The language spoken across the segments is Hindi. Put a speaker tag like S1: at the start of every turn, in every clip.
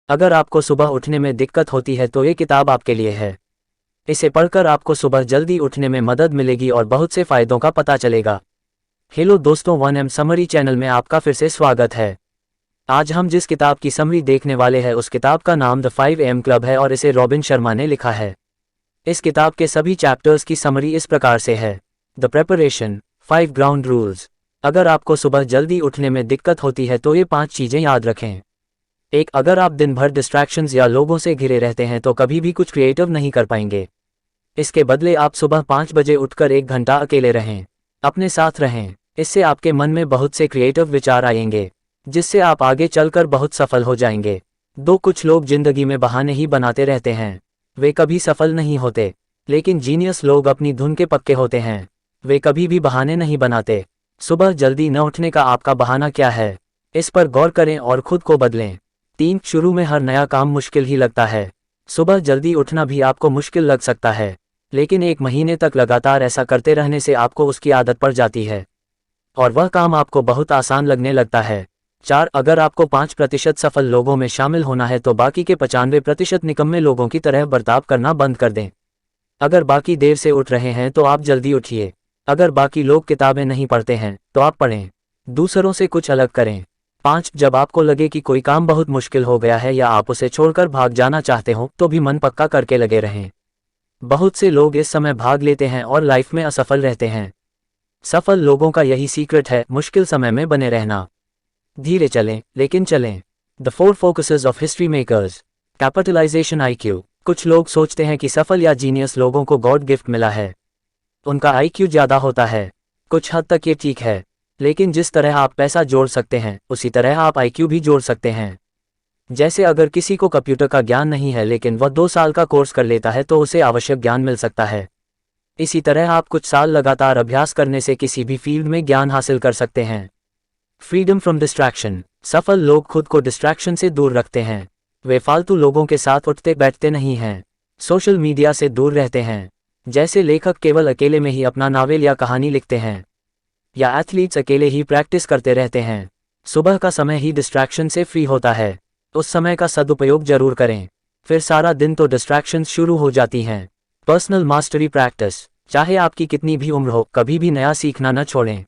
S1: अगर आपको सुबह उठने में दिक्कत होती है तो ये किताब आपके लिए है। इसे पढ़कर आपको सुबह जल्दी उठने में मदद मिलेगी और बहुत से फायदों का पता चलेगा। हेलो दोस्तों, 1M समरी चैनल में आपका फिर से स्वागत है। आज हम जिस किताब की समरी देखने वाले हैं उस किताब का नाम द 5 AM क्लब है और इसे रॉबिन शर्मा ने लिखा है। इस किताब के सभी चैप्टर्स की समरी इस प्रकार से है। The preparation, 5 ground rules. अगर आपको सुबह जल्दी उठने में दिक्कत होती है तो ये 5 चीज़ें याद रखें। 1. अगर आप दिन भर डिस्ट्रैक्शंस या लोगों से घिरे रहते हैं तो कभी भी कुछ क्रिएटिव नहीं कर पाएंगे। इसके बदले आप सुबह 5 बजे उठकर 1 घंटा अकेले रहें, अपने साथ रहें। इससे आपके मन में बहुत से क्रिएटिव विचार आएंगे जिससे आप आगे चलकर बहुत सफल हो जाएंगे। 2. कुछ लोग जिंदगी में बहाने ही बनाते रहते हैं, वे कभी सफल नहीं होते। लेकिन जीनियस लोग अपनी धुन के पक्के होते हैं, वे कभी भी बहाने नहीं बनाते। सुबह जल्दी न उठने का आपका बहाना क्या है, इस पर गौर करें और खुद को बदलें। 3. शुरू में हर नया काम मुश्किल ही लगता है। सुबह जल्दी उठना भी आपको मुश्किल लग सकता है, लेकिन 1 महीने तक लगातार ऐसा करते रहने से आपको उसकी आदत पड़ जाती है और वह काम आपको बहुत आसान लगने लगता है। 4. अगर आपको 5% सफल लोगों में शामिल होना है तो बाकी के 95% निकम्मे लोगों की तरह बर्ताव करना बंद कर दें। अगर बाकी देर से उठ रहे हैं तो आप जल्दी उठिए। अगर बाकी लोग किताबें नहीं पढ़ते हैं तो आप पढ़ें, दूसरों से कुछ अलग करें। 5. जब आपको लगे कि कोई काम बहुत मुश्किल हो गया है या आप उसे छोड़कर भाग जाना चाहते हो तो भी मन पक्का करके लगे रहें। बहुत से लोग इस समय भाग लेते हैं और लाइफ में असफल रहते हैं। सफल लोगों का यही सीक्रेट है, मुश्किल समय में बने रहना। धीरे चलें लेकिन चलें। The 4 focuses of history makers. Capitalization IQ। कुछ लोग सोचते हैं कि सफल या जीनियस लोगों को गॉड गिफ्ट मिला है, उनका IQ ज़्यादा होता है। कुछ हद तक ये ठीक है, लेकिन जिस तरह आप पैसा जोड़ सकते हैं उसी तरह आप IQ भी जोड़ सकते हैं। जैसे अगर किसी को कंप्यूटर का ज्ञान नहीं है लेकिन वह 2 साल का कोर्स कर लेता है तो उसे आवश्यक ज्ञान मिल सकता है। इसी तरह आप कुछ साल लगातार अभ्यास करने से किसी भी फील्ड में ज्ञान हासिल कर सकते हैं। Freedom from distraction. सफल लोग खुद को डिस्ट्रैक्शन से दूर रखते हैं। वे फालतू लोगों के साथ उठते बैठते नहीं हैं, सोशल मीडिया से दूर रहते हैं। जैसे लेखक केवल अकेले में ही अपना नावल या कहानी लिखते हैं, या एथलीट्स अकेले ही प्रैक्टिस करते रहते हैं। सुबह का समय ही डिस्ट्रैक्शन से फ्री होता है, उस समय का सदुपयोग जरूर करें, फिर सारा दिन तो डिस्ट्रैक्शंस शुरू हो जाती हैं। Personal mastery practice. चाहे आपकी कितनी भी उम्र हो, कभी भी नया सीखना न छोड़ें।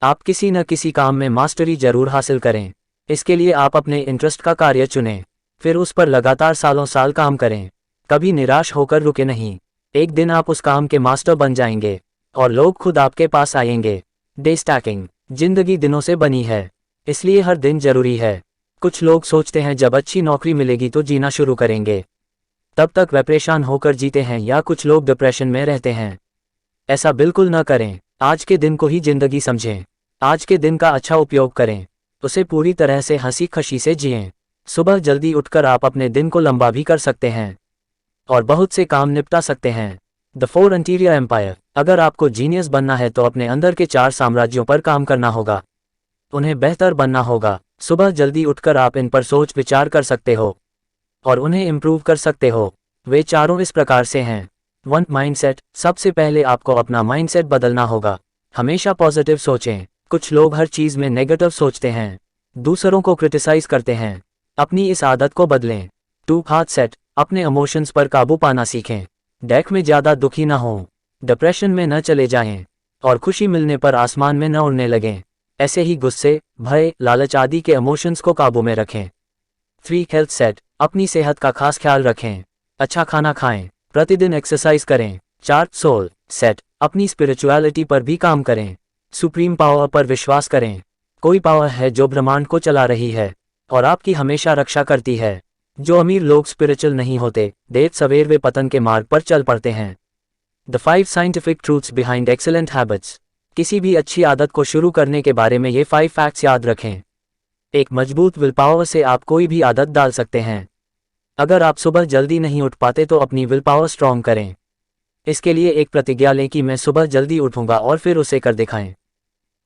S1: आप किसी न किसी काम में मास्टरी जरूर हासिल करें। इसके लिए आप अपने इंटरेस्ट का कार्य चुनें, फिर उस पर लगातार सालों साल काम करें। कभी निराश होकर रुके नहीं, एक दिन आप उस काम के मास्टर बन जाएंगे और लोग खुद आपके पास आएंगे। Day stacking. जिंदगी दिनों से बनी है, इसलिए हर दिन जरूरी है। कुछ लोग सोचते हैं जब अच्छी नौकरी मिलेगी तो जीना शुरू करेंगे, तब तक वे परेशान होकर जीते हैं, या कुछ लोग डिप्रेशन में रहते हैं। ऐसा बिल्कुल न करें। आज के दिन को ही जिंदगी समझें, आज के दिन का अच्छा उपयोग करें, उसे पूरी तरह से हंसी खुशी से जिएं। सुबह जल्दी उठकर आप अपने दिन को लंबा भी कर सकते हैं और बहुत से काम निपटा सकते हैं। The 4 interior empire. अगर आपको जीनियस बनना है तो अपने अंदर के 4 साम्राज्यों पर काम करना होगा, उन्हें बेहतर बनना होगा। सुबह जल्दी उठकर आप इन पर सोच विचार कर सकते हो और उन्हें इम्प्रूव कर सकते हो। वे चारों इस प्रकार से हैं। 1. माइंडसेट। सबसे पहले आपको अपना माइंडसेट बदलना होगा। हमेशा पॉजिटिव सोचें। कुछ लोग हर चीज़ में नेगेटिव सोचते हैं, दूसरों को क्रिटिसाइज करते हैं। अपनी इस आदत को बदलें। 2. Heart set. अपने इमोशंस पर काबू पाना सीखें। डेक में ज़्यादा दुखी ना हों, डिप्रेशन में न चले जाएं और खुशी मिलने पर आसमान में न उड़ने लगें। ऐसे ही गुस्से, भय, लालच आदि के इमोशंस को काबू में रखें। 3. Health set. अपनी सेहत का खास ख्याल रखें, अच्छा खाना खाएं, प्रतिदिन एक्सरसाइज करें। 4. Soul set. अपनी स्पिरिचुअलिटी पर भी काम करें, सुप्रीम पावर पर विश्वास करें। कोई पावर है जो ब्रह्मांड को चला रही है और आपकी हमेशा रक्षा करती है। जो अमीर लोग स्पिरिचुअल नहीं होते, देर सवेर वे पतन के मार्ग पर चल पड़ते हैं। The 5 scientific truths behind excellent habits. किसी भी अच्छी आदत को शुरू करने के बारे में ये 5 फैक्ट्स याद रखें। एक मजबूत विल पावर से आप कोई भी आदत डाल सकते हैं। अगर आप सुबह जल्दी नहीं उठ पाते तो अपनी विल पावर स्ट्रॉन्ग करें। इसके लिए एक प्रतिज्ञा लें कि मैं सुबह जल्दी उठूंगा और फिर उसे कर दिखाएं।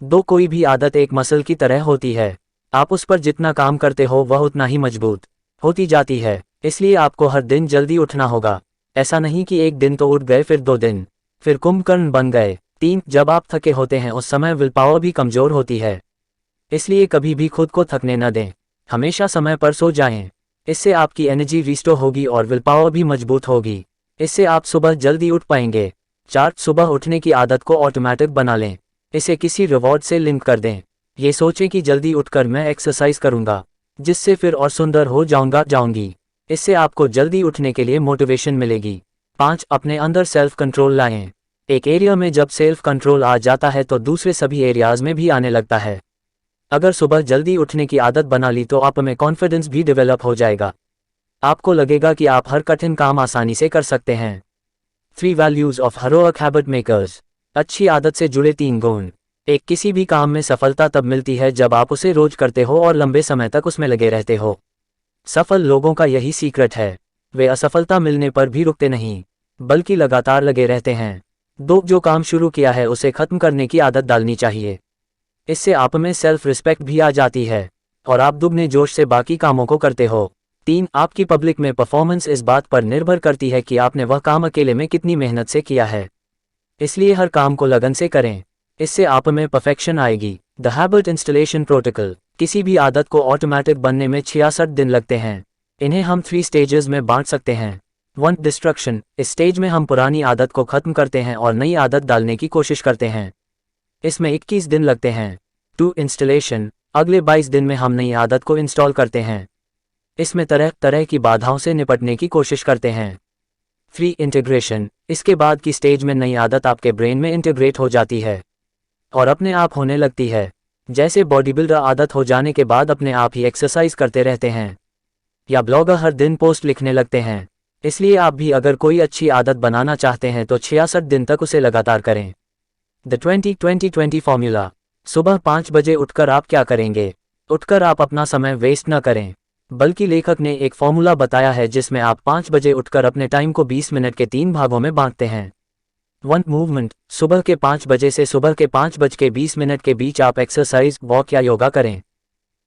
S1: 2. कोई भी आदत एक मसल की तरह होती है, आप उस पर जितना काम करते हो वह उतना ही मजबूत होती जाती है। इसलिए आपको हर दिन जल्दी उठना होगा। ऐसा नहीं कि एक दिन तो उठ गए, फिर 2 दिन, फिर कुंभकर्ण बन गए। 3. जब आप थके होते हैं उस समय विल पावर भी कमजोर होती है, इसलिए कभी भी खुद को थकने न दें। हमेशा समय पर सो जाएं। इससे आपकी एनर्जी रिस्टोर होगी और विल पावर भी मजबूत होगी। इससे आप सुबह जल्दी उठ पाएंगे। 4. सुबह उठने की आदत को ऑटोमेटिक बना लें। इसे किसी रिवॉर्ड से लिंक कर दें। ये सोचें कि जल्दी उठकर मैं एक्सरसाइज करूंगा, जिससे फिर और सुंदर हो जाऊंगी। इससे आपको जल्दी उठने के लिए मोटिवेशन मिलेगी। 5. अपने अंदर सेल्फ कंट्रोल लाएं। एक एरिया में जब सेल्फ कंट्रोल आ जाता है तो दूसरे सभी एरियाज में भी आने लगता है। अगर सुबह जल्दी उठने की आदत बना ली तो आप में कॉन्फिडेंस भी डेवलप हो जाएगा। आपको लगेगा कि आप हर कठिन काम आसानी से कर सकते हैं। 3 values of heroic habit makers. अच्छी आदत से जुड़े 3 गुण। एक, किसी भी काम में सफलता तब मिलती है जब आप उसे रोज करते हो और लंबे समय तक उसमें लगे रहते हो। सफल लोगों का यही सीक्रेट है। वे असफलता मिलने पर भी रुकते नहीं, बल्कि लगातार लगे रहते हैं। 2, जो काम शुरू किया है उसे खत्म करने की आदत डालनी चाहिए। इससे आप में सेल्फ रिस्पेक्ट भी आ जाती है और आप दुगने जोश से बाकी कामों को करते हो। 3, आपकी पब्लिक में परफॉर्मेंस इस बात पर निर्भर करती है कि आपने वह काम अकेले में कितनी मेहनत से किया है। इसलिए हर काम को लगन से करें। इससे आप में परफेक्शन आएगी। The habit installation protocol. किसी भी आदत को ऑटोमेटिक बनने में 66 दिन लगते हैं। इन्हें हम 3 स्टेजेस में बांट सकते हैं। 1, डिस्ट्रक्शन। इस स्टेज में हम पुरानी आदत को खत्म करते हैं और नई आदत डालने की कोशिश करते हैं। इसमें 21 दिन लगते हैं। 2, इंस्टॉलेशन। अगले 22 दिन में हम नई आदत को इंस्टॉल करते हैं। इसमें तरह तरह की बाधाओं से निपटने की कोशिश करते हैं। 3, इंटीग्रेशन। इसके बाद की स्टेज में नई आदत आपके ब्रेन में इंटीग्रेट हो जाती है और अपने आप होने लगती है। जैसे बॉडी बिल्डर आदत हो जाने के बाद अपने आप ही एक्सरसाइज करते रहते हैं, या ब्लॉगर हर दिन पोस्ट लिखने लगते हैं। इसलिए आप भी अगर कोई अच्छी आदत बनाना चाहते हैं तो 66 दिन तक उसे लगातार करें। The 20-20-20 formula. सुबह 5 बजे उठकर आप क्या करेंगे? उठकर आप अपना समय वेस्ट न करें, बल्कि लेखक ने एक फॉर्मूला बताया है जिसमें आप 5 बजे उठकर अपने टाइम को 20 मिनट के 3 भागों में बांटते हैं। 1, मूवमेंट। सुबह के 5 बजे से सुबह के 5:20 के बीच आप एक्सरसाइज, वॉक या योगा करें।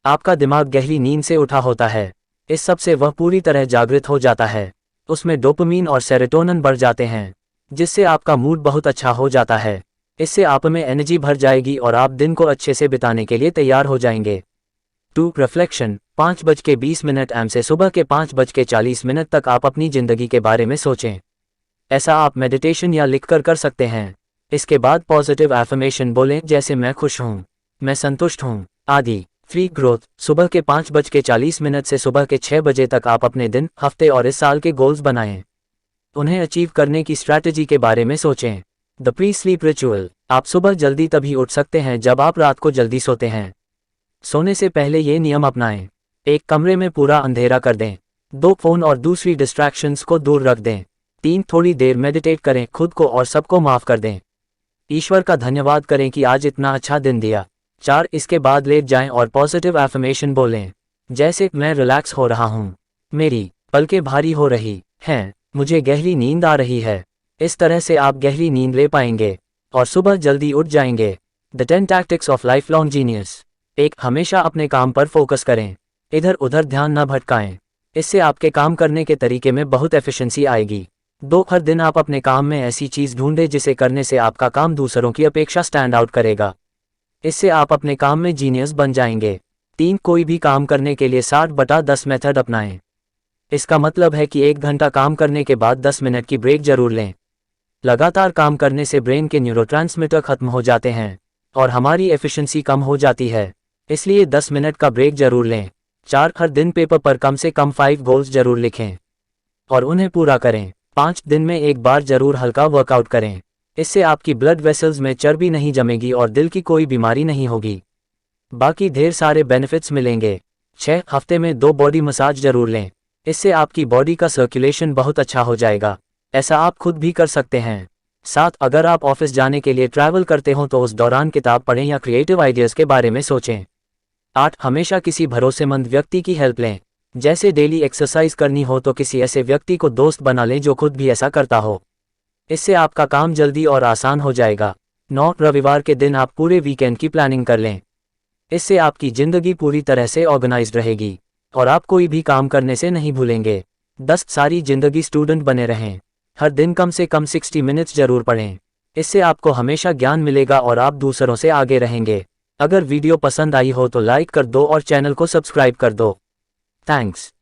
S1: आपका दिमाग गहरी नींद से उठा होता है। इस सब से वह पूरी तरह जागृत हो जाता है। उसमें डोपामीन और सेरोटोनिन बढ़ जाते हैं, जिससे आपका मूड बहुत अच्छा हो जाता है। इससे आप में एनर्जी भर जाएगी और आप दिन को अच्छे से बिताने के लिए तैयार हो जाएंगे। 2, रिफ्लेक्शन। 5:20 एम से सुबह के 5:40 तक आप अपनी जिंदगी के बारे में सोचें। ऐसा आप मेडिटेशन या लिखकर कर सकते हैं। इसके बाद पॉजिटिव एफर्मेशन बोलें, जैसे मैं खुश हूँ, मैं संतुष्ट हूँ, आदि। 3, ग्रोथ। सुबह के 5:40 से सुबह के 6 बजे तक आप अपने दिन, हफ्ते और इस साल के गोल्स बनाएं। उन्हें अचीव करने की स्ट्रैटेजी के बारे में सोचें। The pre sleep ritual. आप सुबह जल्दी तभी उठ सकते हैं जब आप रात को जल्दी सोते हैं। सोने से पहले ये नियम अपनाएं। 1, कमरे में पूरा अंधेरा कर दें। 2, फोन और दूसरी डिस्ट्रैक्शंस को दूर रख दें। 3, थोड़ी देर मेडिटेट करें, खुद को और सबको माफ कर दें। ईश्वर का धन्यवाद करें कि आज इतना अच्छा दिन दिया। 4, इसके बाद लेट जाएं और पॉजिटिव एफर्मेशन बोलें, जैसे मैं रिलैक्स हो रहा हूँ, मेरी पलकें भारी हो रही हैं, मुझे गहरी नींद आ रही है। इस तरह से आप गहरी नींद ले पाएंगे और सुबह जल्दी उठ जाएंगे। The 10 tactics of life long genius. 1, हमेशा अपने काम पर फोकस करें, इधर उधर ध्यान न भटकाएं। इससे आपके काम करने के तरीके में बहुत एफिशिएंसी आएगी। 2, हर दिन आप अपने काम में ऐसी चीज ढूंढें जिसे करने से आपका काम दूसरों की अपेक्षा स्टैंड आउट करेगा। इससे आप अपने काम में जीनियस बन जाएंगे। 3, कोई भी काम करने के लिए 60/10 मेथड अपनाएं। इसका मतलब है कि 1 घंटा काम करने के बाद 10 मिनट की ब्रेक जरूर लें। लगातार काम करने से ब्रेन के न्यूरोट्रांसमीटर खत्म हो जाते हैं और हमारी एफिशिएंसी कम हो जाती है, इसलिए 10 मिनट का ब्रेक जरूर लें। 4, हर दिन पेपर पर कम से कम 5 गोल्स जरूर लिखें और उन्हें पूरा करें। 5, दिन में एक बार जरूर हल्का वर्कआउट करें। इससे आपकी ब्लड वेसल्स में चर्बी नहीं जमेगी और दिल की कोई बीमारी नहीं होगी। बाकी ढेर सारे बेनिफिट्स मिलेंगे। 6, हफ्ते में 2 बॉडी मसाज जरूर लें। इससे आपकी बॉडी का सर्कुलेशन बहुत अच्छा हो जाएगा। ऐसा आप खुद भी कर सकते हैं। 7, अगर आप ऑफिस जाने के लिए ट्रैवल करते हो तो उस दौरान किताब पढ़ें या क्रिएटिव आइडियाज़ के बारे में सोचें। 8, हमेशा किसी भरोसेमंद व्यक्ति की हेल्प लें। जैसे डेली एक्सरसाइज करनी हो तो किसी ऐसे व्यक्ति को दोस्त बना लें जो खुद भी ऐसा करता हो। इससे आपका काम जल्दी और आसान हो जाएगा। 9, रविवार के दिन आप पूरे वीकेंड की प्लानिंग कर लें। इससे आपकी जिंदगी पूरी तरह से ऑर्गेनाइज्ड रहेगी और आप कोई भी काम करने से नहीं भूलेंगे। 10, सारी जिंदगी स्टूडेंट बने रहें। हर दिन कम से कम 60 मिनट्स जरूर पढ़ें। इससे आपको हमेशा ज्ञान मिलेगा और आप दूसरों से आगे रहेंगे। अगर वीडियो पसंद आई हो तो लाइक कर दो और चैनल को सब्सक्राइब कर दो। थैंक्स।